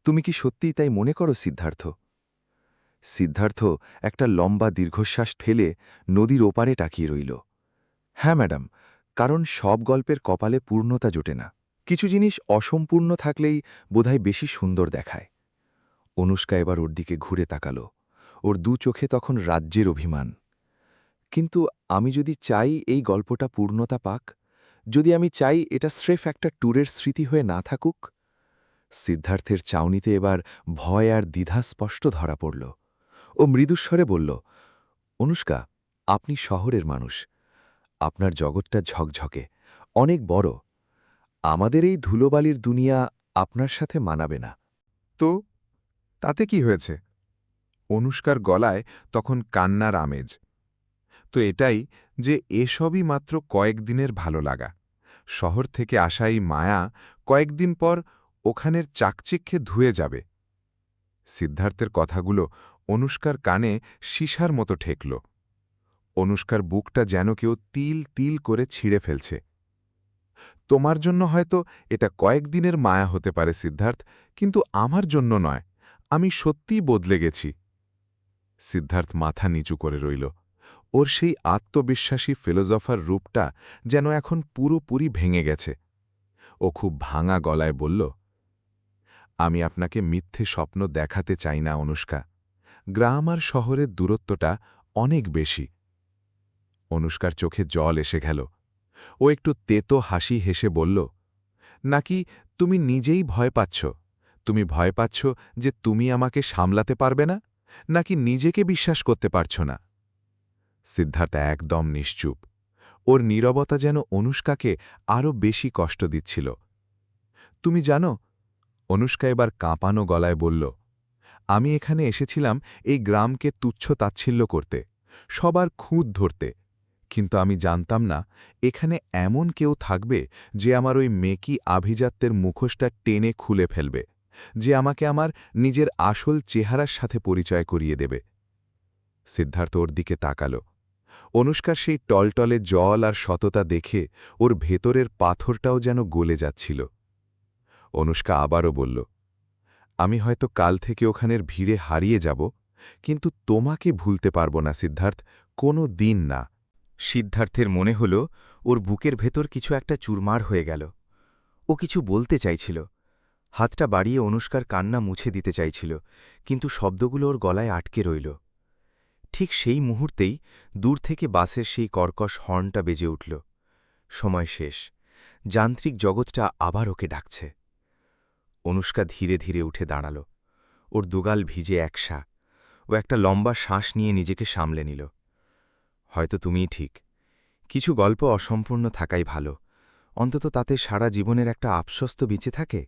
তুমি কি সত্যিই তাই মনে করো সিদ্ধার্থ? সিদ্ধার্থ একটা লম্বা দীর্ঘশ্বাস ফেলে নদীর ওপারে তাকিয়ে রইল। হ্যাঁ ম্যাডাম, কারণ সব গল্পের কপালে পূর্ণতা জোটে না। কিছু জিনিস অসম্পূর্ণ থাকলেই বোধহয় বেশি সুন্দর দেখায়। অনুষ্কা এবার ওর দিকে ঘুরে তাকাল। ওর দু চোখে তখন রাজ্যের অভিমান। কিন্তু আমি যদি চাই এই গল্পটা পূর্ণতা পাক, যদি আমি চাই এটা স্রেফ একটা ট্যুরের স্মৃতি হয়ে না থাকুক? সিদ্ধার্থের চাউনিতে এবার ভয় আর দ্বিধা স্পষ্ট ধরা পড়ল। ও মৃদুস্বরে বলল, অনুষ্কা, আপনি শহরের মানুষ। আপনার জগৎটা ঝকঝকে, অনেক বড়। আমাদের এই ধুলোবালির দুনিয়া আপনার সাথে মানাবে না। তো তাতে কি হয়েছে? অনুষ্কার গলায় তখন কান্নার আমেজ। তো এটাই যে এসবই মাত্র কয়েকদিনের ভালো লাগা। শহর থেকে আসা এই মায়া কয়েকদিন পর ওখানের চাকচিক্যে ধুয়ে যাবে। সিদ্ধার্থের কথাগুলো অনুষ্কার কানে সীসার মতো ঠেকল। অনুষ্কার বুকটা যেন কেউ তিল তিল করে ছিঁড়ে ফেলছে। তোমার জন্য হয়তো এটা কয়েকদিনের মায়া হতে পারে সিদ্ধার্থ, কিন্তু আমার জন্য নয়। আমি সত্যিই বদলে গেছি। সিদ্ধার্থ মাথা নিচু করে রইল। ওর সেই আত্মবিশ্বাসী ফিলোজফার রূপটা যেন এখন পুরোপুরি ভেঙে গেছে। ও খুব ভাঙা গলায় বলল, আমি আপনাকে মিথ্যে স্বপ্ন দেখাতে চাই না অনুষ্কা। গ্রাম আর শহরের দূরত্বটা অনেক বেশি। অনুষ্কার চোখে জল এসে গেল। ও একটু তেতো হাসি হেসে বলল, নাকি তুমি নিজেই ভয় পাচ্ছ? তুমি ভয় পাচ্ছ যে তুমি আমাকে সামলাতে পারবে না, নাকি নিজেকে বিশ্বাস করতে পারছ না? সিদ্ধার্থ একদম নিশ্চুপ। ওর নীরবতা যেন অনুষ্কাকে আরও বেশি কষ্ট দিচ্ছিল। তুমি জানো, অনুষ্কা এবার কাঁপানো গলায় বলল, আমি এখানে এসেছিলাম এই গ্রামকে তুচ্ছ তাচ্ছিল্য করতে, সবার খুঁত ধরতে। কিন্তু আমি জানতাম না এখানে এমন কেউ থাকবে যে আমার ওই মেকি আভিজাত্যের মুখোশটা টেনে খুলে ফেলবে, যে আমাকে আমার নিজের আসল চেহারার সাথে পরিচয় করিয়ে দেবে। সিদ্ধার্থ ওর দিকে তাকাল। অনুষ্কার সেই টলটলে জল আর সততা দেখে ওর ভেতরের পাথরটাও যেন গলে যাচ্ছিল। অনুষ্কা আবারও বলল, আমি হয়তো কাল থেকে ওখানের ভিড়ে হারিয়ে যাব, কিন্তু তোমাকে ভুলতে পারব না সিদ্ধার্থ, কোনো দিন না। সিদ্ধার্থের মনে হল ওর বুকের ভেতর কিছু একটা চুরমার হয়ে গেল। ও কিছু বলতে চাইছিল, হাতটা বাড়িয়ে অনুষ্কার কান্না মুছে দিতে চাইছিল, কিন্তু শব্দগুলো ওর গলায় আটকে রইল। ঠিক সেই মুহূর্তেই দূর থেকে বাসের সেই কর্কশ হর্নটা বেজে উঠল। সময় শেষ, যান্ত্রিক জগৎটা আবার ওকে ডাকছে। অনুষ্কা ধীরে ধীরে উঠে দাঁড়াল। ওর দুগাল ভিজে একসা। ও একটা লম্বা শ্বাস নিয়ে নিজেকে সামলে নিল। হয়তো তুমিই ঠিক, কিছু গল্প অসম্পূর্ণ থাকাই ভালো, অন্তত তাতে সারা জীবনের একটা আফসোস তো বেঁচে থাকে।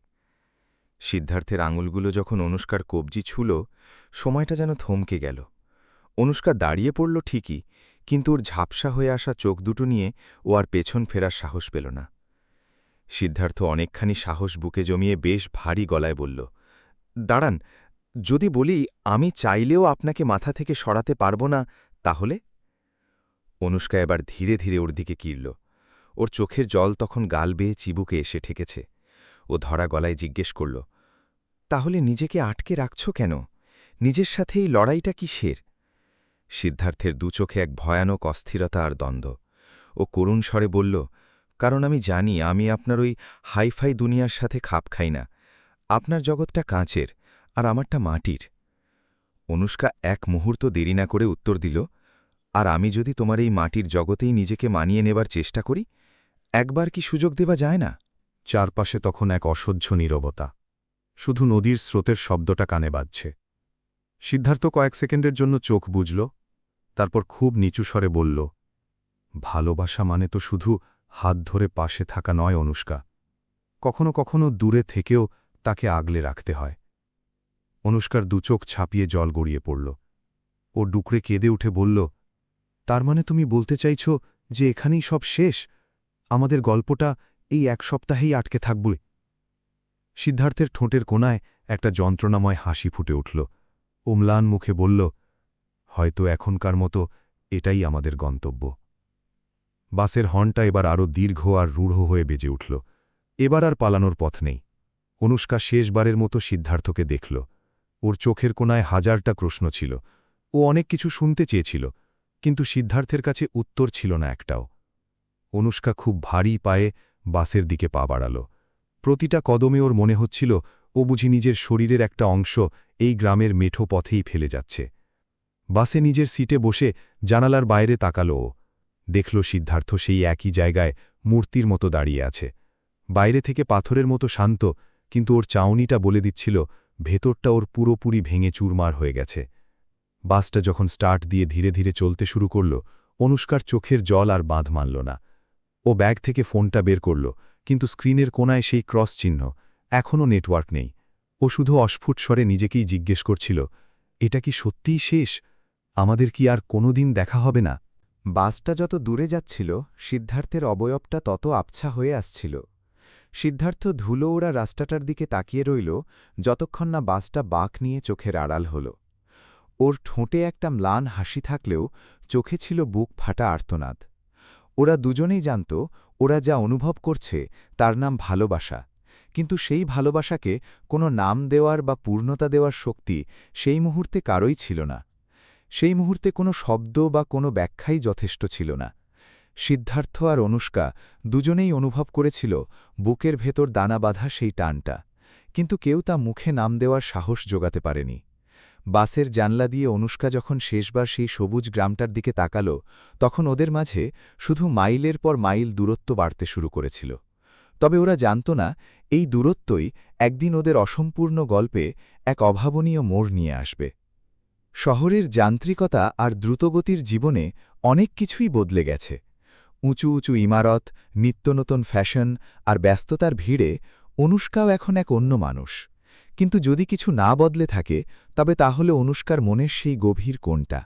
সিদ্ধার্থের আঙুলগুলো যখন অনুষ্কার কবজি ছুল, সময়টা যেন থমকে গেল। অনুষ্কা দাঁড়িয়ে পড়ল ঠিকই, কিন্তু ওর ঝাপসা হয়ে আসা চোখ দুটো নিয়ে ও আর পেছন ফেরার সাহস পেল না। সিদ্ধার্থ অনেকখানি সাহস বুকে জমিয়ে বেশ ভারী গলায় বলল, দাঁড়ান, যদি বলি আমি চাইলেও আপনাকে মাথা থেকে সরাতে পারব না, তাহলে? অনুষ্কা এবার ধীরে ধীরে ওর দিকে কিরল। ওর চোখের জল তখন গাল বেয়ে চিবুকে এসে ঠেকেছে। ও ধরা গলায় জিজ্ঞেস করল, তাহলে নিজেকে আটকে রাখছ কেন? নিজের সাথে এই লড়াইটা কিসের? সিদ্ধার্থের দুচোখে এক ভয়ানক অস্থিরতা আর দ্বন্দ্ব। ও করুণ স্বরে বলল, কারণ আমি জানি আমি আপনার ওই হাইফাই দুনিয়ার সাথে খাপ খাই না। আপনার জগৎটা কাঁচের, আর আমারটা মাটির। অনুষ্কা এক মুহূর্ত দেরি না করে উত্তর দিল, আর আমি যদি তোমার এই মাটির জগতেই নিজেকে মানিয়ে নেবার চেষ্টা করি, একবার কি সুযোগ দেওয়া যায় না? চারপাশে তখন এক অসহ্য নীরবতা। শুধু নদীর স্রোতের শব্দটা কানে বাজছে। সিদ্ধার্থ কয়েক সেকেন্ডের জন্য চোখ বুজল, তারপর খুব নিচু স্বরে বলল, ভালোবাসা মানে তো শুধু হাত ধরে পাশে থাকা নয় অনুষ্কা, কখনো কখনো দূরে থেকেও তাকে আগলে রাখতে হয়। অনুষ্কার দুচোখ ছাপিয়ে জল গড়িয়ে পড়ল। ও ডুকরে কেঁদে উঠে বলল, তার মানে তুমি বলতে চাইছ যে এখানেই সব শেষ? আমাদের গল্পটা এই এক সপ্তাহেই আটকে থাকবে? সিদ্ধার্থের ঠোঁটের কোণায় একটা যন্ত্রণাময় হাসি ফুটে উঠল। ও ম্লান মুখে বলল, হয়তো এখনকার মতো এটাই আমাদের গন্তব্য। বাসের হর্নটা এবার আরও দীর্ঘ আর রূঢ় হয়ে বেজে উঠল। এবার আর পালানোর পথ নেই। অনুষ্কা শেষবারের মতো সিদ্ধার্থকে দেখল। ওর চোখের কোণায় হাজারটা প্রশ্ন ছিল। ও অনেক কিছু শুনতে চেয়েছিল, কিন্তু সিদ্ধার্থের কাছে উত্তর ছিল না একটাও। অনুষ্কা খুব ভারী পায়ে বাসের দিকে পা বাড়াল। প্রতিটা কদমে ওর মনে হচ্ছিল ও বুঝি নিজের শরীরের একটা অংশ এই গ্রামের মেঠো পথেই ফেলে যাচ্ছে। বাসে নিজের সিটে বসে জানালার বাইরে তাকাল ও। দেখল সিদ্ধার্থ সেই একই জায়গায় মূর্তির মতো দাঁড়িয়ে আছে। বাইরে থেকে পাথরের মতো শান্ত, কিন্তু ওর চাউনিটা বলে দিচ্ছিল ভেতরটা ওর পুরোপুরি ভেঙে চুরমার হয়ে গেছে। বাসটা যখন স্টার্ট দিয়ে ধীরে ধীরে চলতে শুরু করল, অনুষ্কার চোখের জল আর বাঁধ মানল না। ও ব্যাগ থেকে ফোনটা বের করল, কিন্তু স্ক্রিনের কোণায় সেই ক্রস চিহ্ন। এখনও নেটওয়ার্ক নেই। ও শুধু অস্ফুট স্বরে নিজেকেই জিজ্ঞেস করছিল, এটা কি সত্যিই শেষ? আমাদের কি আর কোনোদিন দেখা হবে না? বাসটা যত দূরে যাচ্ছিল, সিদ্ধার্থের অবয়বটা তত আবছা হয়ে আসছিল। সিদ্ধার্থ ধুলো ওড়া রাস্তাটার দিকে তাকিয়ে রইল, যতক্ষণ না বাসটা বাঁক নিয়ে চোখের আড়াল হল। ওর ঠোঁটে একটা ম্লান হাসি থাকলেও চোখে ছিল বুক ফাটা আর্তনাদ। ওরা দুজনেই জানত ওরা যা অনুভব করছে তার নাম ভালোবাসা, কিন্তু সেই ভালোবাসাকে কোনো নাম দেওয়ার বা পূর্ণতা দেওয়ার শক্তি সেই মুহূর্তে কারোই ছিল না। সেই মুহূর্তে কোনো শব্দ বা কোনো ব্যাখ্যাই যথেষ্ট ছিল না। সিদ্ধার্থ আর অনুষ্কা দুজনেই অনুভব করেছিল বুকের ভেতর দানা বাঁধা সেই টানটা, কিন্তু কেউ তা মুখে নাম দেওয়ার সাহস জোগাতে পারেনি। বাসের জানলা দিয়ে অনুষ্কা যখন শেষবার সেই সবুজ গ্রামটার দিকে তাকাল, তখন ওদের মাঝে শুধু মাইলের পর মাইল দূরত্ব বাড়তে শুরু করেছিল। তবে ওরা জানত না এই দূরত্বই একদিন ওদের অসম্পূর্ণ গল্পে এক অভাবনীয় মোড় নিয়ে আসবে। শহরের যান্ত্রিকতা আর দ্রুতগতির জীবনে অনেক কিছুই বদলে গেছে। উঁচু উঁচু ইমারত, নিত্যনতুন ফ্যাশন আর ব্যস্ততার ভিড়ে অনুষ্কাও এখন এক অন্য মানুষ। কিন্তু যদি কিছু না বদলে থাকে, তবে তাহলে অনুষ্কার মনের সেই গভীর কোণটা।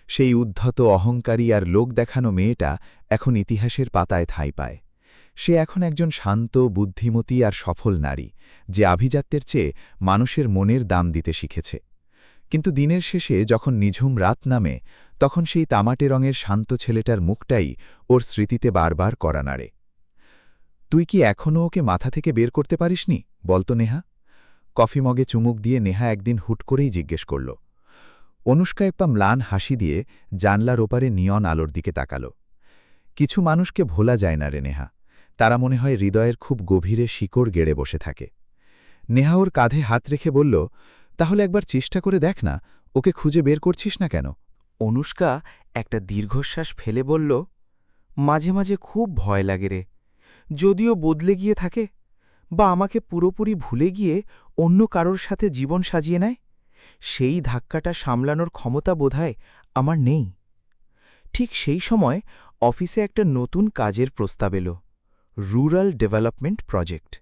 সেই উদ্ধত অহংকারী আর লোক দেখানো মেয়েটা এখন ইতিহাসের পাতায় ঠাঁই পায়। সে এখন একজন শান্ত, বুদ্ধিমতী আর সফল নারী, যে আভিজাত্যের চেয়ে মানুষের মনের দাম দিতে শিখেছে। কিন্তু দিনের শেষে যখন নিঝুম রাত নামে, তখন সেই তামাটে রঙের শান্ত ছেলেটার মুখটাই ওর স্মৃতিতে বারবার কড়া নাড়ে। তুই কি এখনও ওকে মাথা থেকে বের করতে পারিসনি, বলতো নেহা? কফি মগে চুমুক দিয়ে নেহা একদিন হুট করেই জিজ্ঞেস করল। অনুষ্কা একটা ম্লান হাসি দিয়ে জানলার ওপারে নিয়ন আলোর দিকে তাকাল। কিছু মানুষকে ভোলা যায় না রে নেহা, তারা মনে হয় হৃদয়ের খুব গভীরে শিকড় গেড়ে বসে থাকে। নেহা ওর কাঁধে হাত রেখে বলল, তাহলে একবার চেষ্টা করে দেখ না, ওকে খুঁজে বের করছিস না কেন? অনুষ্কা একটা দীর্ঘশ্বাস ফেলে বলল, মাঝে মাঝে খুব ভয় লাগে রে, যদিও বদলে গিয়ে থাকে, বা আমাকে পুরোপুরি ভুলে গিয়ে অন্য কারোর সাথে জীবন সাজিয়ে নেয়, সেই ধাক্কাটা সামলানোর ক্ষমতা বোধহয় আমার নেই। ঠিক সেই সময় অফিসে একটা নতুন কাজের প্রস্তাব এলো, রুরাল ডেভেলপমেন্ট প্রজেক্ট।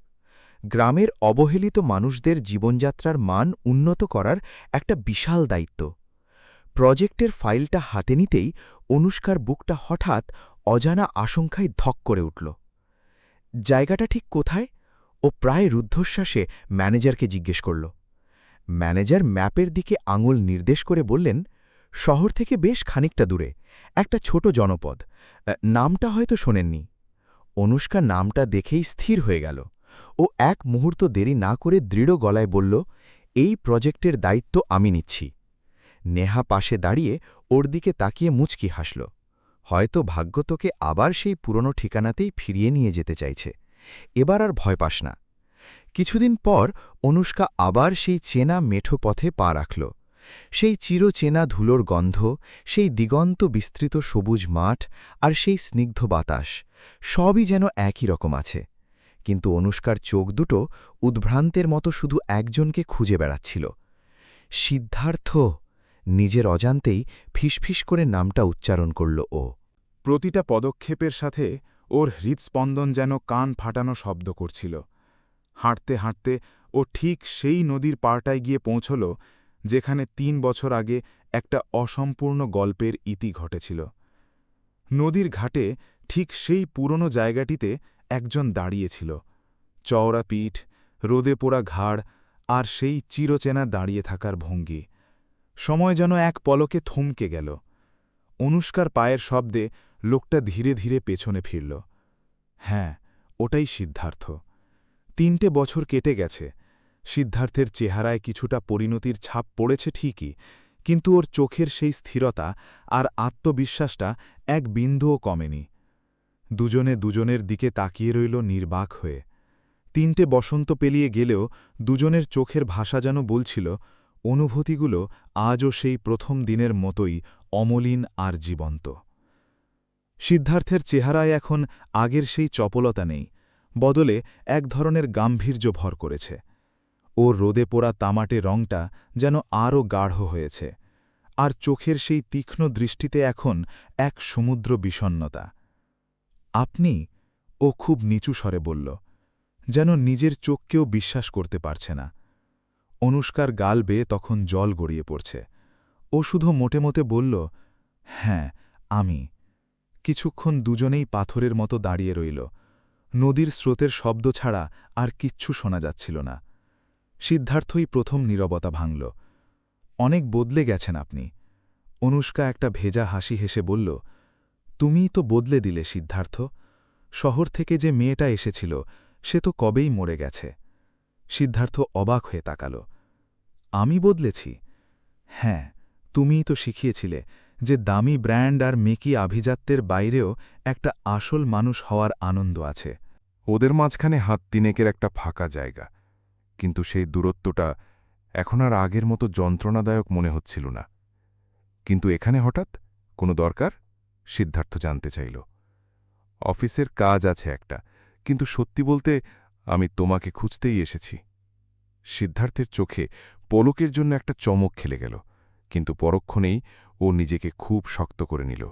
গ্রামের অবহেলিত মানুষদের জীবনযাত্রার মান উন্নত করার একটা বিশাল দায়িত্ব। প্রজেক্টের ফাইলটা হাতে নিতেই অনুষ্কার বুকটা হঠাৎ অজানা আশঙ্কায় ধক করে উঠল। জায়গাটা ঠিক কোথায়? ও প্রায় রুদ্ধশ্বাসে ম্যানেজারকে জিজ্ঞেস করল। ম্যানেজার ম্যাপের দিকে আঙুল নির্দেশ করে বললেন, শহর থেকে বেশ খানিকটা দূরে, একটা ছোট জনপদ। নামটা হয়তো শোনেননি। অনুষ্কা নামটা দেখেই স্থির হয়ে গেল। ও এক মুহূর্ত দেরি না করে দৃঢ় গলায় বলল, এই প্রজেক্টের দায়িত্ব আমি নিচ্ছি। নেহা পাশে দাঁড়িয়ে ওর দিকে তাকিয়ে মুচকি হাসল। হয়তো ভাগ্য তোকে আবার সেই পুরনো ঠিকানাতেই ফিরিয়ে নিয়ে যেতে চাইছে। এবার আর ভয় পাস না। কিছুদিন পর অনুষ্কা আবার সেই চেনা মেঠো পথে পা রাখল। সেই চিরচেনা ধুলোর গন্ধ, সেই দিগন্ত বিস্তৃত সবুজ মাঠ আর সেই স্নিগ্ধ বাতাস, সবই যেন একই রকম আছে। কিন্তু অনুষ্কার চোখ দুটো উদ্ভ্রান্তের মতো শুধু একজনকে খুঁজে বেড়াচ্ছিল। সিদ্ধার্থ! নিজের অজান্তেই ফিসফিস করে নামটা উচ্চারণ করল ও। প্রতিটা পদক্ষেপের সাথে ওর হৃৎস্পন্দন যেন কান ফাটানো শব্দ করছিল। হাঁটতে হাঁটতে ও ঠিক সেই নদীর পাড়টায় গিয়ে পৌঁছল যেখানে ৩ বছর আগে একটা অসম্পূর্ণ গল্পের ইতি ঘটেছিল। নদীর ঘাটে ঠিক সেই পুরনো জায়গাটিতে একজন দাঁড়িয়েছিল, চওড়া পিঠ, রোদে পোড়া ঘাড় আর সেই চিরচেনা দাঁড়িয়ে থাকার ভঙ্গি। সময় যেন এক পলকে থমকে গেল। অনুষ্কার পায়ের শব্দে লোকটা ধীরে ধীরে পেছনে ফিরল। হ্যাঁ, ওটাই সিদ্ধার্থ। ৩টে বছর কেটে গেছে। সিদ্ধার্থের চেহারায় কিছুটা পরিণতির ছাপ পড়েছে ঠিকই, কিন্তু ওর চোখের সেই স্থিরতা আর আত্মবিশ্বাসটা এক বিন্দুও কমেনি। দুজনে দুজনের দিকে তাকিয়ে রইল নির্বাক হয়ে। ৩টে বসন্ত পেরিয়ে গেলেও দুজনের চোখের ভাষা যেন বলছিল, অনুভূতিগুলো আজও সেই প্রথম দিনের মতোই অমলিন আর জীবন্ত। সিদ্ধার্থের চেহারায় এখন আগের সেই চপলতা নেই, বদলে এক ধরনের গাম্ভীর্য ভর করেছে। ওর রোদে পোড়া তামাটে রংটা যেন আরও গাঢ় হয়েছে, আর চোখের সেই তীক্ষ্ণ দৃষ্টিতে এখন এক সমুদ্র বিষণ্ণতা। আপনি? ও খুব নিচু স্বরে বলল, যেন নিজের চোখকেও বিশ্বাস করতে পারছে না। অনুষ্কার গাল বেয়ে তখন জল গড়িয়ে পড়ছে। ও শুধু মোটে মোটে বলল, হ্যাঁ, আমি। কিছুক্ষণ দুজনেই পাথরের মতো দাঁড়িয়ে রইল। নদীর স্রোতের শব্দ ছাড়া আর কিচ্ছু শোনা যাচ্ছিল না। সিদ্ধার্থই প্রথম নীরবতা ভাঙল। অনেক বদলে গেছেন আপনি। অনুষ্কা একটা ভেজা হাসি হেসে বলল, তুমিই তো বদলে দিলে সিদ্ধার্থ। শহর থেকে যে মেয়েটা এসেছিল সে তো কবেই মরে গেছে। সিদ্ধার্থ অবাক হয়ে তাকাল। আমি বদলেছি? হ্যাঁ, তুমিই তো শিখিয়েছিলে যে দামি ব্র্যান্ড আর মেকি আভিজাত্যের বাইরেও একটা আসল মানুষ হওয়ার আনন্দ আছে। ওদের মাঝখানে হাত তিনেকের একটা ফাঁকা জায়গা, কিন্তু সেই দূরত্বটা এখন আর আগের মতো যন্ত্রণাদায়ক মনে হচ্ছিল না। কিন্তু এখানে হঠাৎ কোনো দরকার? সিদ্ধার্থ জানতে চাইল। অফিসের কাজ আছে একটা, কিন্তু সত্যি বলতে আমি তোমাকে খুঁজতেই এসেছি। সিদ্ধার্থের চোখে পলকের জন্য একটা চমক খেলে গেল, কিন্তু পরক্ষণেই ও নিজেকে খুব শক্ত করে নিল।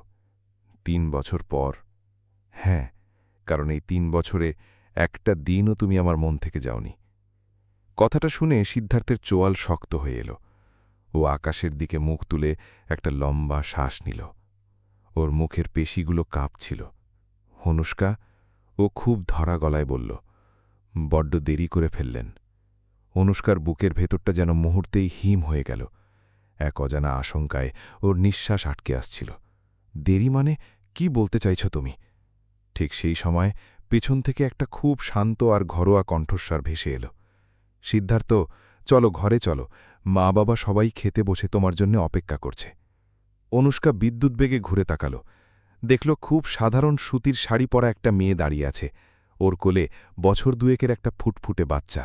৩ বছর পর? হ্যাঁ, কারণ এই ৩ বছরে একটা দিনও তুমি আমার মন থেকে যাওনি। কথাটা শুনে সিদ্ধার্থের চোয়াল শক্ত হয়ে এল। ও আকাশের দিকে মুখ তুলে একটা লম্বা শ্বাস নিল। ওর মুখের পেশিগুলো কাঁপছিল। অনুষ্কা, ও খুব ধরা গলায় বলল, বড্ড দেরি করে ফেললেন। অনুষ্কার বুকের ভেতরটা যেন মুহূর্তেই হিম হয়ে গেল। এক অজানা আশঙ্কায় ওর নিঃশ্বাস আটকে আসছিল। দেরি মানে কি বলতে চাইছ তুমি? ঠিক সেই সময় পেছন থেকে একটা খুব শান্ত আর ঘরোয়া কণ্ঠস্বর ভেসে এল। সিদ্ধার্থ, চলো ঘরে চলো, মা বাবা সবাই খেতে বসে তোমার জন্য অপেক্ষা করছে। অনুষ্কা বিদ্যুৎ বেগে ঘুরে তাকাল। দেখল খুব সাধারণ সুতির শাড়ি পরা একটা মেয়ে দাঁড়িয়ে আছে। ওর কোলে বছর দুয়েকের একটা ফুটফুটে বাচ্চা।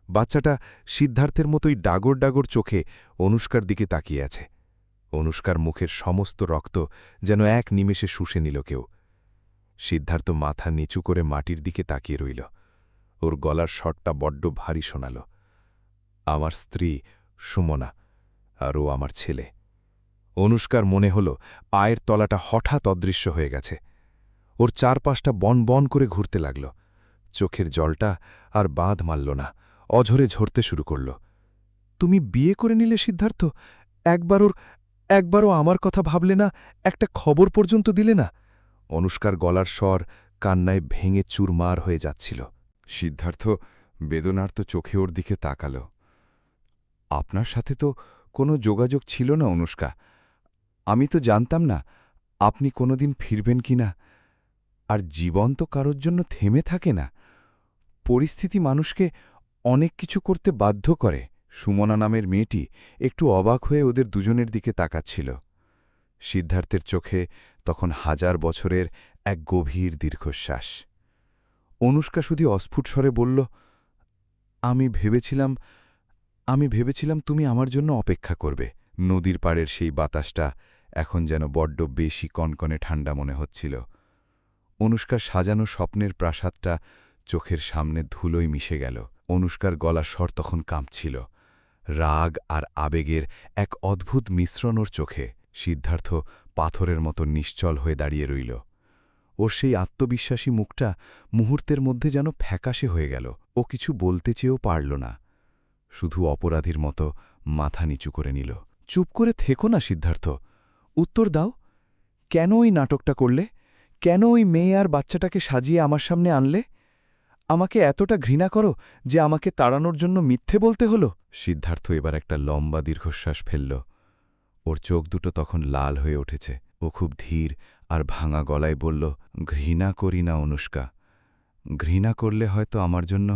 বাচ্চাটা সিদ্ধার্থের মতোই ডাগর ডাগর চোখে অনুষ্কার দিকে তাকিয়ে আছে। অনুষ্কার মুখের সমস্ত রক্ত যেন এক নিমেষে শুষে নিল কেউ। সিদ্ধার্থ মাথা নিচু করে মাটির দিকে তাকিয়ে রইল। ওর গলার স্বরটা বড্ড ভারী শোনাল। আমার স্ত্রী সুমনা, আর ও আমার ছেলে। অনুষ্কার মনে হল পায়ের তলাটা হঠাৎ অদৃশ্য হয়ে গেছে। ওর চারপাশটা বন বন করে ঘুরতে লাগল। চোখের জলটা আর বাঁধ মারল না, অঝরে ঝরতে শুরু করল। তুমি বিয়ে করে নিলে সিদ্ধার্থ? একবারও আমার কথা ভাবলে না? একটা খবর পর্যন্ত দিলে না? অনুষ্কার গলার স্বর কান্নায় ভেঙে চুরমার হয়ে যাচ্ছিল। সিদ্ধার্থ বেদনার্ত চোখে ওর দিকে তাকাল। আপনার সাথে তো কোনো যোগাযোগ ছিল না অনুষ্কা। আমি তো জানতাম না আপনি কোনোদিন ফিরবেন কিনা। আর জীবন তো কারোর জন্য থেমে থাকে না। পরিস্থিতি মানুষকে অনেক কিছু করতে বাধ্য করে। সুমনা নামের মেয়েটি একটু অবাক হয়ে ওদের দুজনের দিকে তাকাচ্ছিল। সিদ্ধার্থের চোখে তখন 1000 বছরের এক গভীর দীর্ঘশ্বাস। অনুষ্কা শুধু অস্ফুট স্বরে বলল, আমি ভেবেছিলাম তুমি আমার জন্য অপেক্ষা করবে। নদীর পাড়ের সেই বাতাসটা এখন যেন বড্ড বেশি কনকনে ঠান্ডা মনে হচ্ছিল। অনুষ্কার সাজানো স্বপ্নের প্রাসাদটা চোখের সামনে ধুলোয় মিশে গেল। অনুষ্কার গলার স্বর তখন কাঁপছিল। রাগ আর আবেগের এক অদ্ভুত মিশ্রণ ওর চোখে। সিদ্ধার্থ পাথরের মতো নিশ্চল হয়ে দাঁড়িয়ে রইল। ওর সেই আত্মবিশ্বাসী মুখটা মুহূর্তের মধ্যে যেন ফ্যাকাশে হয়ে গেল। ও কিছু বলতে চেয়েও পারল না, শুধু অপরাধীর মতো মাথা নিচু করে নিল। চুপ করে থেকো না সিদ্ধার্থ, উত্তর দাও। কেন ওই নাটকটা করলে? কেন ওই মেয়ে আর বাচ্চাটাকে সাজিয়ে আমার সামনে আনলে? আমাকে এতটা ঘৃণা করো যে আমাকে তাড়ানোর জন্য মিথ্যে বলতে হলো? সিদ্ধার্থ এবার একটা লম্বা দীর্ঘশ্বাস ফেলল। ওর চোখ দুটো তখন লাল হয়ে উঠেছে। ও খুব ধীর আর ভাঙা গলায় বলল, ঘৃণা করি না অনুষ্কা। ঘৃণা করলে হয়তো আমার জন্য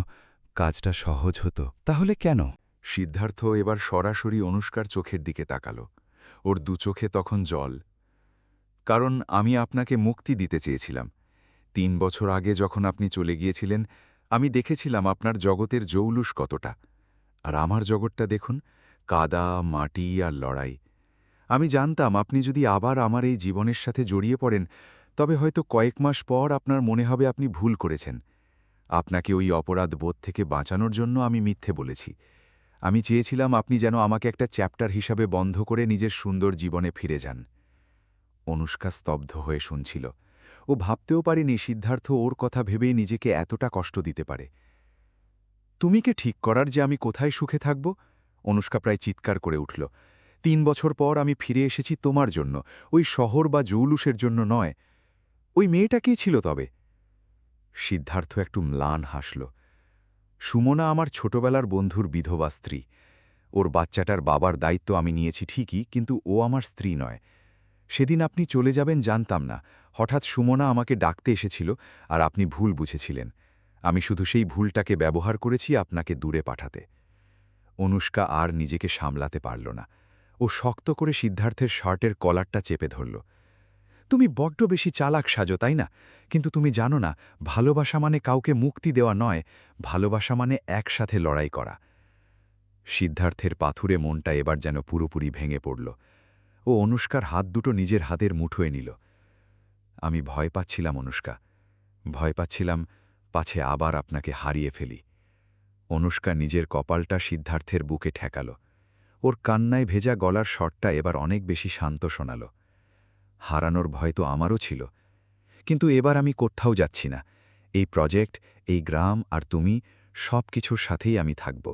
কাজটা সহজ হতো। তাহলে কেন? সিদ্ধার্থ এবার সরাসরি অনুষ্কার চোখের দিকে তাকাল। ওর দু চোখে তখন জল। কারণ আমি আপনাকে মুক্তি দিতে চেয়েছিলাম। 3 বছর আগে যখন আপনি চলে গিয়েছিলেন, আমি দেখেছিলাম আপনার জগতের জৌলুস কতটা। আর আমার জগৎটা দেখুন, কাদা, মাটি আর লড়াই। আমি জানতাম আপনি যদি আবার আমার এই জীবনের সাথে জড়িয়ে পড়েন, তবে হয়তো কয়েক মাস পর আপনার মনে হবে আপনি ভুল করেছেন। আপনাকে ওই অপরাধ বোধ থেকে বাঁচানোর জন্য আমি মিথ্যে বলেছি। আমি চেয়েছিলাম আপনি যেন আমাকে একটা চ্যাপ্টার হিসাবে বন্ধ করে নিজের সুন্দর জীবনে ফিরে যান। অনুষ্কা স্তব্ধ হয়ে শুনছিল। ও ভাবতেও পারেনি সিদ্ধার্থ ওর কথা ভেবেই নিজেকে এতটা কষ্ট দিতে পারে। তুমি কে ঠিক করার যে আমি কোথায় সুখে থাকব? অনুষ্কা প্রায় চিৎকার করে উঠল। 3 বছর পর আমি ফিরে এসেছি তোমার জন্য, ওই শহর বা জৌলুসের জন্য নয়। ওই মেয়েটা কে ছিল তবে? সিদ্ধার্থ একটু ম্লান হাসল। সুমনা আমার ছোটবেলার বন্ধুর বিধবা স্ত্রী। ওর বাচ্চাটার বাবার দায়িত্ব আমি নিয়েছি ঠিকই, কিন্তু ও আমার স্ত্রী নয়। সেদিন আপনি চলে যাবেন জানতাম না, হঠাৎ সুমনা আমাকে ডাকতে এসেছিল আর আপনি ভুল বুঝেছিলেন। আমি শুধু সেই ভুলটাকে ব্যবহার করেছি আপনাকে দূরে পাঠাতে। অনুষ্কা আর নিজেকে সামলাতে পারল না। ও শক্ত করে সিদ্ধার্থের শার্টের কলারটা চেপে ধরল। তুমি বড্ড বেশি চালাক সাজো, তাই না? কিন্তু তুমি জানো না, ভালোবাসা মানে কাউকে মুক্তি দেওয়া নয়, ভালোবাসা মানে একসাথে লড়াই করা। সিদ্ধার্থের পাথুরে মনটা এবার যেন পুরোপুরি ভেঙে পড়ল। ও অনুষ্কার হাত দুটো নিজের হাতের মুঠোয় নিল। আমি ভয় পাচ্ছিলাম অনুষ্কা, ভয় পাচ্ছিলাম পাছে আবার আপনাকে হারিয়ে ফেলি। অনুষ্কা নিজের কপালটা সিদ্ধার্থের বুকে ঠেকাল। ওর কান্নায় ভেজা গলার স্বরটা এবার অনেক বেশি শান্ত শোনাল। হারানোর ভয় তো আমারও ছিল, কিন্তু এবার আমি কোথাও যাচ্ছি না। এই প্রজেক্ট, এই গ্রাম আর তুমি, সব কিছুর সাথেই আমি থাকব।